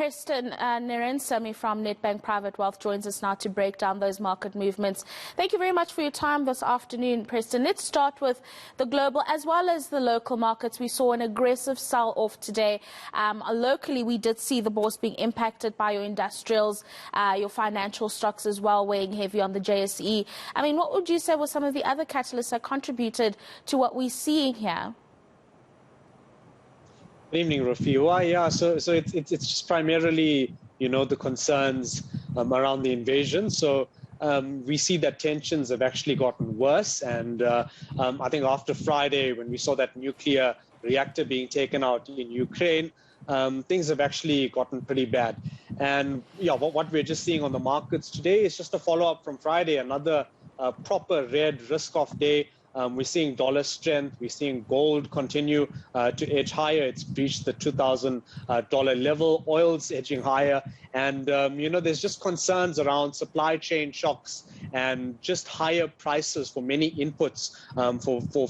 Preston Narainsamy from Nedbank Private Wealth joins us now to break down those market movements. Thank you very much for your time this afternoon, Preston. Let's start with the global as well as the local markets. We saw an aggressive sell-off today. Locally, we did see the bourse being impacted by your industrials, your financial stocks as well, weighing heavy on the JSE. I mean, what would you say were some of the other catalysts that contributed to what we're seeing here? Good evening, Rafiwa. Yeah, so it's just primarily, the concerns around the invasion. So we see that tensions have actually gotten worse. And I think after Friday, when we saw that nuclear reactor being taken out in Ukraine, things have actually gotten pretty bad. And yeah, what we're just seeing on the markets today is just a follow-up from Friday, another proper red risk-off day. We're seeing dollar strength. We're seeing gold continue to edge higher. It's breached the $2,000 level. Oil's edging higher. And, there's just concerns around supply chain shocks and just higher prices for many inputs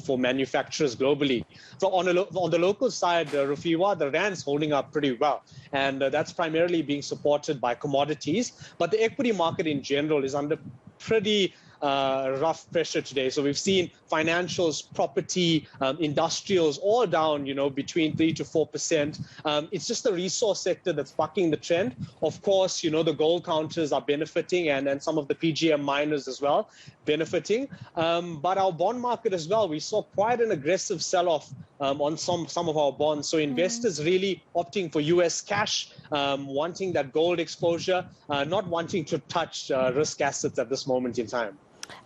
for manufacturers globally. So on the local side, Rafiwa, the rand's holding up pretty well. And that's primarily being supported by commodities. But the equity market in general is under pretty rough pressure today. So we've seen financials, property, industrials all down, between 3 to 4%. It's just the resource sector that's bucking the trend. Of course, the gold counters are benefiting and some of the PGM miners as well benefiting. But our bond market as well, we saw quite an aggressive sell-off on some of our bonds. So investors really opting for US cash, wanting that gold exposure, not wanting to touch risk assets at this moment in time.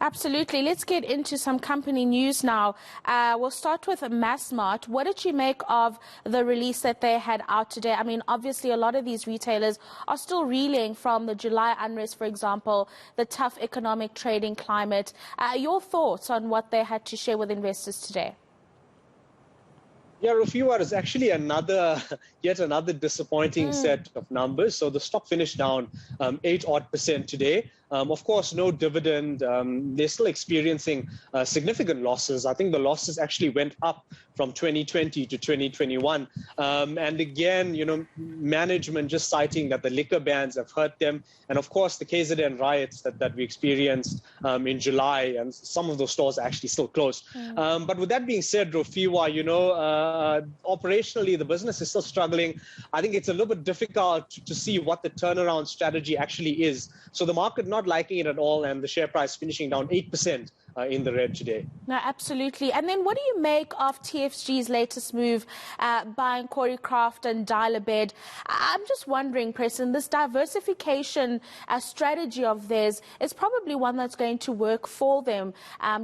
Absolutely. Let's get into some company news now. We'll start with Massmart. What did you make of the release that they had out today? I mean, obviously, a lot of these retailers are still reeling from the July unrest, for example, the tough economic trading climate. Your thoughts on what they had to share with investors today? Yeah, Rafiwa, is actually yet another disappointing set of numbers. So the stock finished down 8% today. Of course, no dividend. They're still experiencing significant losses. I think the losses actually went up from 2020 to 2021. And again, management just citing that the liquor bans have hurt them. And of course, the KZN riots that we experienced in July, and some of those stores are actually still closed. But with that being said, Rafiwa, operationally, the business is still struggling. I think it's a little bit difficult to see what the turnaround strategy actually is. So the market not liking it at all, and the share price finishing down 8% in the red today. No, absolutely. And then what do you make of TFG's latest move, buying Choreographed and Dial-A-Bed? I'm just wondering, Preston, this diversification strategy of theirs is probably one that's going to work for them,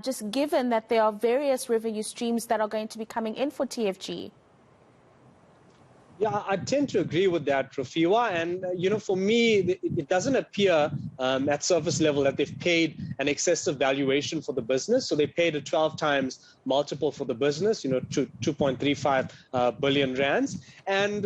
just given that there are various revenue streams that are going to be coming in for TFG. Yeah, I tend to agree with that, Rafiwa. And, for me, it doesn't appear at surface level that they've paid an excessive valuation for the business. So they paid a 12 times multiple for the business, to 2.35 billion rands. And,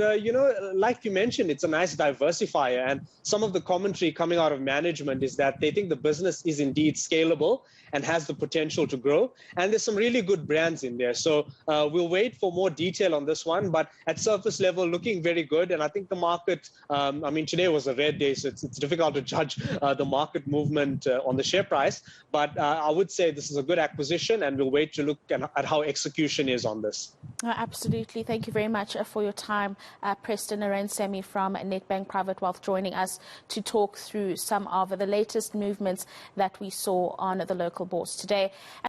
like you mentioned, it's a nice diversifier. And some of the commentary coming out of management is that they think the business is indeed scalable and has the potential to grow. And there's some really good brands in there. So we'll wait for more detail on this one. But at surface level, looking very good. And I think the market, today was a red day, so it's difficult to judge the market movement on the share price. But I would say this is a good acquisition, and we'll wait to look at how execution is on this. Absolutely. Thank you very much for your time, Preston Narainsamy from Nedbank Private Wealth, joining us to talk through some of the latest movements that we saw on the local bourse today.